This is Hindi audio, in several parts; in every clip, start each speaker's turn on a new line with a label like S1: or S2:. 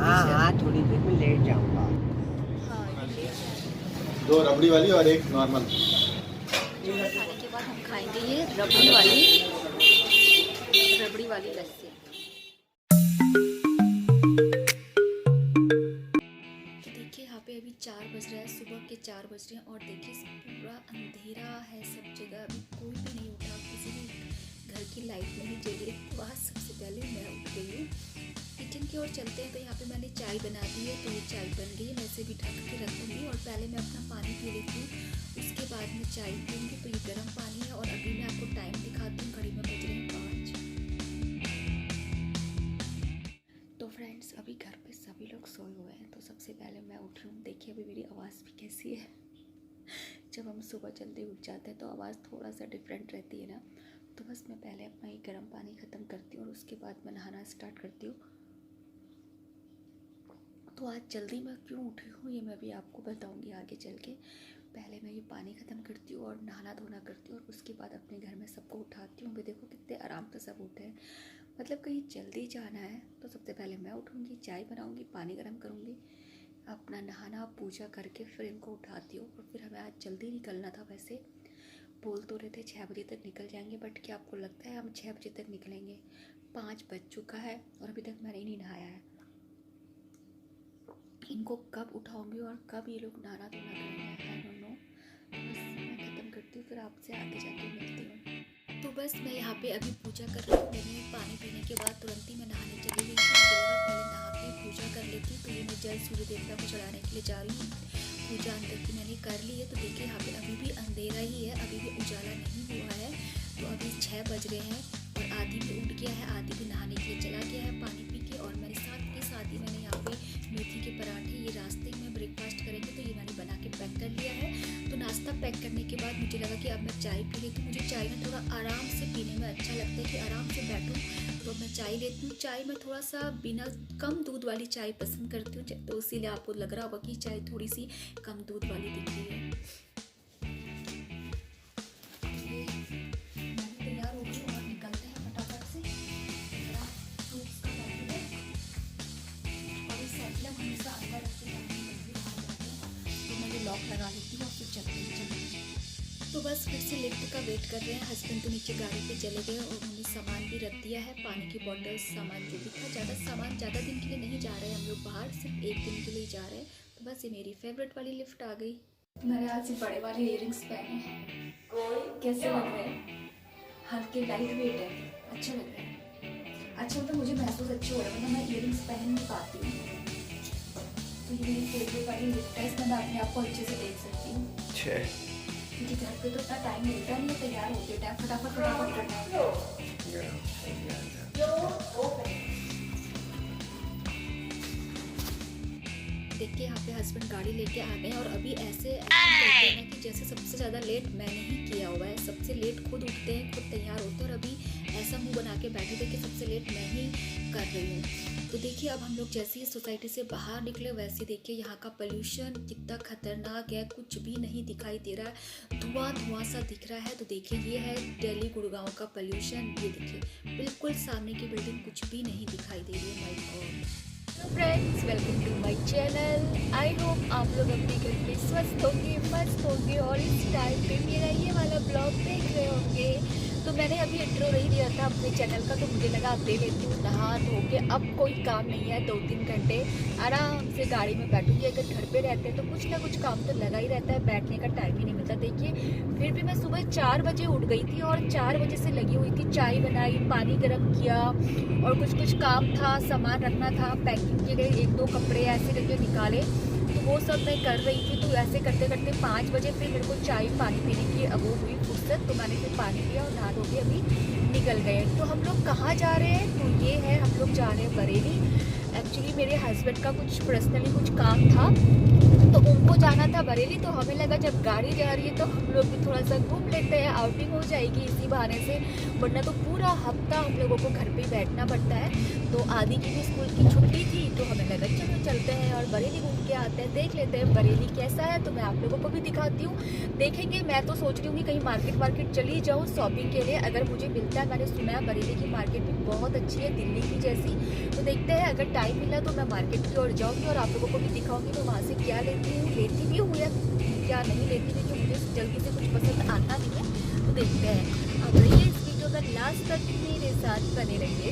S1: हाँ
S2: से।
S1: हाँ, थोड़ी देर में लेट जाऊंगा।
S2: हाँ ये लेट जाएंगे।
S3: 2 रबड़ी वाली और 1 नॉर्मल।
S2: छोले खाने के बाद हम खाएंगे ये रबड़ी वाली लस्सी। तो देखिए यहाँ पे अभी 4 बज रहा है, सुबह के 4 बज रहे हैं और देखिए पूरा अंधेरा है सब जगह, अभी कोई भी नहीं उठा, किसी भी घर की लाइट नहीं जली। तो आज सबसे पहले मैं उठ गई हूँ। किचन की ओर चलते हैं। तो यहाँ पे मैंने चाय बना दी है, तो ये चाय बन गई है। मैं इसे भी ढक के रख दूँगी और पहले मैं अपना पानी पी लेती हूँ, उसके बाद में चाय पीऊँगी। तो ये गर्म पानी है और अभी मैं आपको टाइम दिखाती हूँ, घड़ी में बज रहे हैं 5। तो फ्रेंड्स अभी घर पे सभी लोग सोए हुए हैं, तो सबसे पहले मैं उठ रही हूँ। देखिए अभी मेरी आवाज़ भी कैसी है। जब हम सुबह जल्दी उठ जाते हैं तो आवाज़ थोड़ा सा डिफरेंट रहती है ना। तो बस मैं पहले अपना ये गर्म पानी ख़त्म करती हूँ और उसके बाद मैं नहाना स्टार्ट करती हूँ। तो आज जल्दी मैं क्यों उठी हूँ ये मैं भी आपको बताऊँगी आगे चल के। पहले मैं ये पानी ख़त्म करती हूँ और नहाना धोना करती हूँ और उसके बाद अपने घर में सबको उठाती हूँ। अभी देखो कितने आराम से सब उठे हैं, मतलब कहीं जल्दी जाना है। तो सबसे पहले मैं उठूँगी, चाय बनाऊँगी, पानी गर्म करूँगी, अपना नहाना पूजा करके फिर इनको उठाती हूँ। और फिर हमें आज जल्दी निकलना था। वैसे बोल तो रहे थे 6 बजे तक निकल जाएंगे, बट क्या आपको लगता है हम 6 बजे तक निकलेंगे? 5 बज चुका है और अभी तक मैंने नहीं नहाया है। इनको कब उठाऊँगी और कब ये लोग नहाना धोना करेंगे, आई डोंट नो। बस मैं ख़त्म करती हूँ, फिर आपसे आगे जाके मिलती हूँ। तो बस मैं यहाँ पे अभी पूजा कर रही हूँ। मैंने पानी पीने के बाद तुरंत ही मैं नहाने चली गई थी। मुझे लगा पहले नहा के पूजा कर लेती हूँ। तो ये मैं जल सूर्य देवता को चढ़ाने के लिए जा रही हूँ। पूजा अंदर की मैंने कर ली है। तो देखिए यहाँ पे अभी भी अंधेरा ही है, अभी भी उजाला नहीं हुआ है। तो अभी 6 बज रहे हैं और आदि भी उठ गया है, आदि भी नहाने के लिए चला गया है पानी पी के। और मेरे साथ के साथ ही मैंने यहाँ पे मेथी के पराठे, ये रास्ते में ब्रेकफास्ट करेंगे तो ये मैंने बना के पैक कर लिया है। तो नाश्ता पैक करने के बाद मुझे लगा कि अब मैं चाय पी लेती हूँ। मुझे चाय ना थोड़ा आराम से पीने में अच्छा लगता है कि आराम से बैठूँ, तो मैं चाय लेती हूँ। चाय में थोड़ा सा बिना कम दूध वाली चाय पसंद करती हूँ, तो इसीलिए आपको लग रहा होगा कि चाय थोड़ी सी कम दूध वाली दिख रही है। मैं भी तैयार हो गई और निकलते हैं फटाफट से। मेरा फ्रूट्स का पैकेट है और इस साइड में हमेशा अंदर रखते हैं, तो मैं ये लॉक लगा लेती हूँ और फिर चलते हैं। तो बस फिर से लिफ्ट का वेट कर रहे हैं। हस्बैंड तो नीचे गाड़ी पे चले गए और उन्होंने सामान भी रख दिया है, पानी की बॉटल्स, सामान जो भी था। ज़्यादा सामान ज़्यादा दिन के लिए नहीं जा रहे हैं हम लोग बाहर, सिर्फ 1 दिन के लिए जा रहे हैं। तो बस ये मेरी फेवरेट वाली लिफ्ट आ गई। मैंने आज ये बड़े वाले इयररिंग्स पहने हैं, कैसे लग रहे हैं? हल्के लाइट वेट है, अच्छे लग रहे हैं। अच्छा मतलब मुझे महसूस अच्छे हो रहा है, मतलब मैं इयररिंग्स पहन नहीं पाती हूँ। तो ये मेरी फेवरेट वाली लिफ्ट है, इसमें मैं अपने आप को अच्छे से देख सकती हूँ। क्योंकि घर पे तो इतना टाइम मिलता नहीं है तैयार होते टाइम, फटाफट करना है। देखिए यहाँ पे हस्बैंड गाड़ी लेके आ गए और अभी ऐसे एक्टिंग करते हैं कि जैसे सबसे ज़्यादा लेट मैंने ही किया हुआ है। सबसे लेट खुद उठते हैं, खुद तैयार होते हैं और अभी ऐसा मुंह बना के बैठे थे कि सबसे लेट मैं ही कर रही हूँ। तो देखिए अब हम लोग जैसे ही सोसाइटी से बाहर निकले वैसे देखिए यहाँ का पोल्यूशन कितना खतरनाक है, कुछ भी नहीं दिखाई दे रहा है, धुआं धुआं सा दिख रहा है। तो देखिए ये है दिल्ली गुड़गांव का पोल्यूशन। ये देखिए बिल्कुल सामने की बिल्डिंग कुछ भी नहीं दिखाई दे रही है। My God. Hello friends, welcome to my channel. I hope आप लोग अपने घर पे स्वस्थ होंगे, मस्त होंगे और इस टाइम पे मेरा ये वाला ब्लॉग देख रहे होंगे। तो मैंने अभी इंट्रो नहीं दिया था अपने चैनल का, तो मुझे लगा अब दे लेती हूँ। नहा धो के अब कोई काम नहीं है, 2-3 घंटे आराम से गाड़ी में बैठूंगी। अगर घर पे रहते हैं तो कुछ ना कुछ काम तो लगा ही रहता है, बैठने का टाइम ही नहीं मिलता। देखिए फिर भी मैं सुबह 4 बजे उठ गई थी और 4 बजे से लगी हुई थी, चाय बनाई, पानी गर्म किया और कुछ काम था, सामान रखना था, पैकिंग के लिए 1-2 कपड़े ऐसे करके निकाले, तो वो सब मैं कर रही थी। तो ऐसे करते करते 5 बजे फिर मेरे को चाय पानी पीने की अब वो हुई फुर्सत, तो मैंने फिर पानी पिया और नहा धो के अभी निकल गए। तो हम लोग कहाँ जा रहे हैं? तो ये है, हम लोग जा रहे हैं बरेली। एक्चुअली मेरे हस्बैंड का कुछ पर्सनली कुछ काम था तो उनको जाना था बरेली। तो हमें लगा जब गाड़ी जा रही है तो हम लोग भी थोड़ा सा घूम लेते हैं, आउटिंग हो जाएगी इसी बहाने से। वरना तो पूरा हफ्ता हम लोगों को घर पे ही बैठना पड़ता है। तो आदि की भी स्कूल की छुट्टी थी तो हमें लगा चलो चलते हैं और बरेली घूम के आते हैं, देख लेते हैं बरेली कैसा है। तो मैं आप लोगों को भी दिखाती हूँ, देखेंगे। मैं तो सोच रही हूँ कि कहीं मार्केट चली जाऊँ शॉपिंग के लिए, अगर मुझे मिलता है। मैंने सुना है बरेली की मार्केट भी बहुत अच्छी है दिल्ली की जैसी। तो देखते हैं अगर टाइम मिला तो मैं मार्केट की ओर जाऊँगी और आप लोगों को भी दिखाऊंगी मैं वहाँ से क्या लेती हूँ, लेती भी हूँ या क्या नहीं लेती, क्योंकि मुझे जल्दी से कुछ पसंद आता नहीं है। तो देखते हैं। अब रहिए इस वीडियो का लास्ट तक मेरे साथ बने रहिए।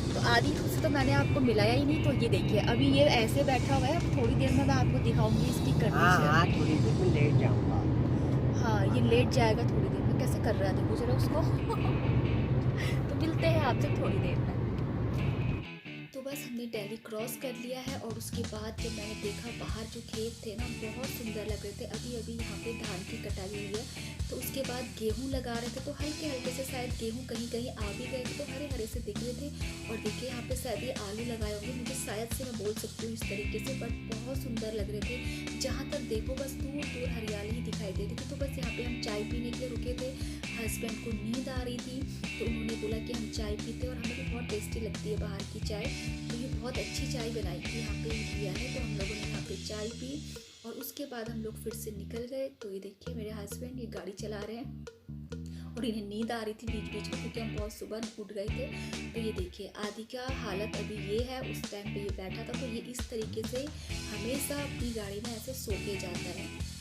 S2: तो आदि से तो मैंने आपको मिलाया ही नहीं। तो ये देखिए अभी ये ऐसे बैठा हुआ है, अब थोड़ी देर में मैं आपको दिखाऊंगी इसकी कंडीशन।
S1: हाँ, थोड़ी देर में लेट जाऊंगा।
S2: हाँ ये लेट जाएगा थोड़ी देर में, कैसे कर रहा है देखो जरा उसको। तो मिलते हैं आपसे थोड़ी देर में। तो बस हमने दिल्ली क्रॉस कर लिया है और उसके बाद जब मैंने देखा बाहर जो खेत थे ना बहुत सुंदर लग रहे थे। अभी अभी यहाँ पे धान की कटाई हुई है, तो उसके बाद गेहूं लगा रहे थे। तो हल्के हल्के से शायद गेहूं कहीं कहीं आ भी गए थे, तो हरे हरे से दिख रहे थे। और देखिए यहाँ पे शायद ये आलू लगाए होंगे, मुझे शायद से मैं बोल सकती हूँ इस तरीके से, बट बहुत सुंदर लग रहे थे। जहाँ तक देखो बस दूर दूर हरियाली ही दिखाई दे रही थी। तो बस यहाँ पे हम चाय पीने के लिए रुके थे। हस्बैंड को नींद आ रही थी तो उन्होंने बोला कि हम चाय पीते, और हमें भी बहुत टेस्टी लगती है बाहर की चाय। तो ये बहुत अच्छी चाय बनाई थी यहाँ पे किया है। तो हम लोगों ने यहाँ पे चाय पी और उसके बाद हम लोग फिर से निकल गए। तो ये देखिए मेरे हस्बैंड ये गाड़ी चला रहे हैं और इन्हें नींद आ रही थी बीच बीच में, क्योंकि हम बहुत सुबह उठ गए थे। तो ये देखिए आदि का हालत अभी ये है, उस टाइम पे ये बैठा था। तो ये इस तरीके से हमेशा अपनी गाड़ी में ऐसे सो के जाता है।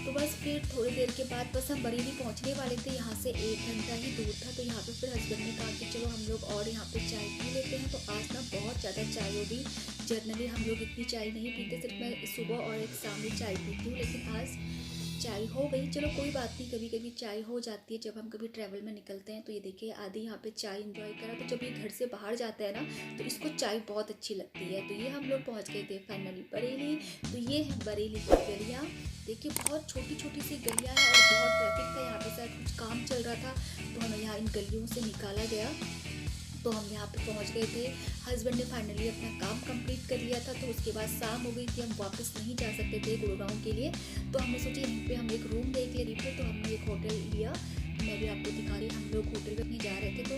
S2: तो बस फिर थोड़ी देर के बाद बस हम बरेली पहुंचने वाले थे। यहाँ से 1 घंटा ही दूर था। तो यहाँ पे फिर हस्बैंड ने कहा कि चलो हम लोग और यहाँ पे चाय पी लेते हैं। तो आज ना बहुत ज़्यादा चाय होगी। जनरली हम लोग इतनी चाय नहीं पीते, सिर्फ मैं सुबह और एक शाम में चाय पीती हूँ, लेकिन आज चाय हो गई। चलो कोई बात नहीं, कभी कभी चाय हो जाती है जब हम कभी ट्रैवल में निकलते हैं। तो ये देखिए आदि यहाँ पे चाय एंजॉय करा। तो जब ये घर से बाहर जाता है ना तो इसको चाय बहुत अच्छी लगती है। तो ये हम लोग पहुँच गए थे फाइनली बरेली। तो ये है बरेली की गलियाँ। देखिए बहुत छोटी छोटी सी गलियाँ हैं और बहुत ट्रैफिक था यहाँ पे, शायद कुछ काम चल रहा था तो हमें यहाँ इन गलियों से निकाला गया। तो हम यहाँ पे पहुँच गए थे। हस्बैंड ने फाइनली अपना काम कंप्लीट कर लिया था। तो उसके बाद शाम हो गई थी, हम वापस नहीं जा सकते थे गुड़गांव के लिए। तो हमने सोचा यहीं पे हम एक रूम देख ले रही थे। तो हमने एक होटल लिया, मैं भी आपको दिखा रही। हम लोग होटल में जा रहे थे तो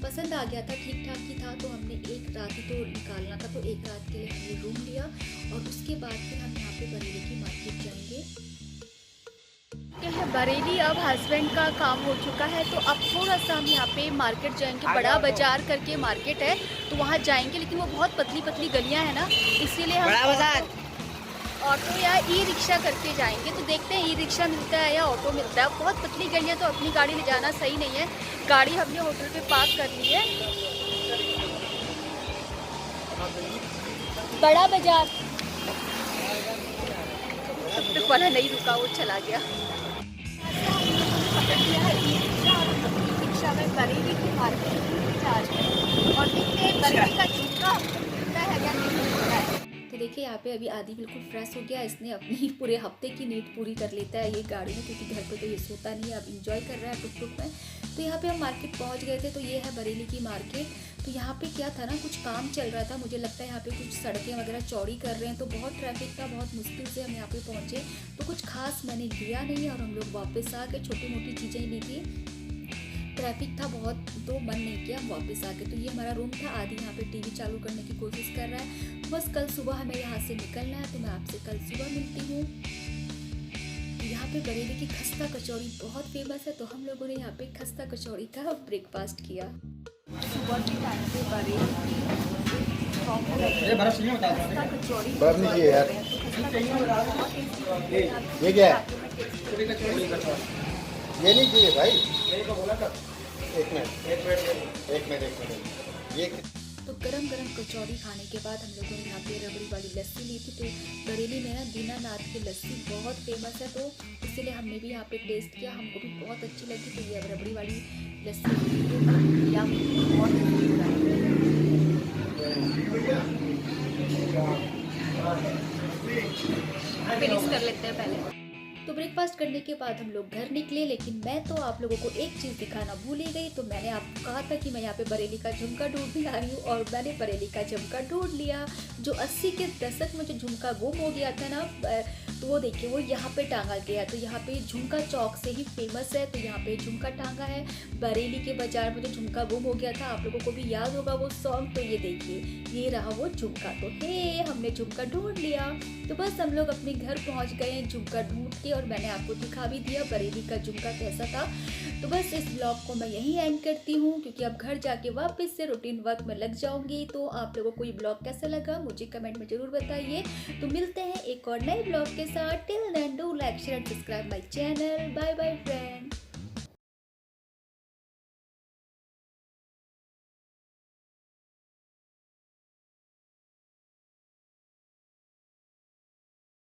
S2: पसंद आ गया था, ठीक ठाक ही था। तो हमने एक रात ही तो निकालना था, तो एक रात के लिए हमने रूम लिया और उसके बाद फिर हम यहाँ पे बरेली की मार्केट जाएंगे। है बरेली, अब हस्बैंड का काम हो चुका है तो अब थोड़ा सा हम यहाँ पे मार्केट जाएंगे। बड़ा बाजार करके मार्केट है तो वहाँ जाएंगे, लेकिन वो बहुत पतली पतली गलियाँ हैं ना, इसीलिए हम बड़ा बाजार ऑटो या ई रिक्शा करके जाएंगे। तो देखते हैं ई रिक्शा मिलता है या ऑटो मिलता है। बहुत पतली गलियाँ तो अपनी गाड़ी ले जाना सही नहीं है। गाड़ी हमने होटल पे पार्क कर ली है। बड़ा बाजार तब तक वाला नहीं रुका, वो चला गया। रिक्शा में बरेली की मार्केट जा रहे हैं और देखते हैं बरेली का झुमका मिलता है या नहीं मिलता है। तो देखिए यहाँ पे अभी आदि बिल्कुल फ्रेश हो गया। इसने अपनी पूरे हफ्ते की नींद पूरी कर लेता है ये गाड़ी में, क्योंकि घर पे तो ये सोता नहीं है। अब इंजॉय कर रहा है टुक टुक में। तो यहाँ पे हम मार्केट पहुँच गए थे। तो ये है बरेली की मार्केट। तो यहाँ पे क्या था ना, कुछ काम चल रहा था, मुझे लगता है यहाँ पे कुछ सड़कें वगैरह चौड़ी कर रहे हैं। तो बहुत ट्रैफिक था, बहुत मुश्किल से हम यहाँ पे पहुँचे। तो कुछ खास मैंने लिया नहीं और हम लोग वापस आ गए। छोटी मोटी चीज़ें ली थी, ट्रैफिक था बहुत तो मन नहीं किया, हम वापस आ गए। तो ये हमारा रूम था। आदि यहाँ पे टीवी चालू करने की कोशिश कर रहा है। तो बस कल सुबह हमें यहाँ से निकलना है, तो मैं आपसे कल सुबह मिलती हूँ। यहाँ पे बरेली की खस्ता कचौड़ी बहुत फेमस है, तो हम लोगों ने यहाँ पे खस्ता कचौड़ी का ब्रेकफास्ट किया। सुबह के टाइम पे बरेली की खस्ता कचौड़ी
S1: ये क्या है? ये नहीं चाहिए भाई, एक मिनट ये।
S2: तो गरम गरम कचौड़ी खाने के बाद हम लोगों ने यहाँ पे रबड़ी वाली लस्सी ली थी। तो बरेली में ना दीनानाथ की लस्सी बहुत फेमस है, तो इसीलिए हमने भी यहाँ पे टेस्ट किया, हमको भी बहुत अच्छी लगी। तो ये रबड़ी वाली लस्सी या बहुत फिनिश कर लेते हैं पहले। तो ब्रेकफास्ट करने के बाद हम लोग घर निकले, लेकिन मैं तो आप लोगों को एक चीज़ दिखाना भूल ही गई। तो मैंने आपको कहा था कि मैं यहाँ पे बरेली का झुमका ढूंढने आ रही हूँ, और मैंने बरेली का झुमका ढूंढ लिया। जो 80 के दशक में जो झुमका गुम हो गया था ना, तो वो देखिए वो यहाँ पे टांगा गया। तो यहाँ पे झुमका चौक से ही फेमस है, तो यहाँ पे झुमका टांगा है। बरेली के बाजार में जो झुमका गुम हो गया था, आप लोगों को भी याद होगा वो सॉन्ग। तो ये देखिए ये रहा वो झुमका। तो हे हमने झुमका ढूंढ लिया। तो बस हम लोग अपने घर पहुंच गए झुमका ढूंढ के, और मैंने आपको दिखा भी दिया बरेली का झुमका कैसा था। तो बस इस ब्लॉग को मैं यहीं एंड करती हूँ, क्योंकि अब घर जाके वापस से रूटीन वर्क में लग जाऊंगी। तो आप लोगों को ये ब्लॉग कैसा लगा मुझे कमेंट में ज़रूर बताइए। तो मिलते हैं एक और नए ब्लॉग के साथ। Till then do like share and subscribe my channel. Bye bye friend.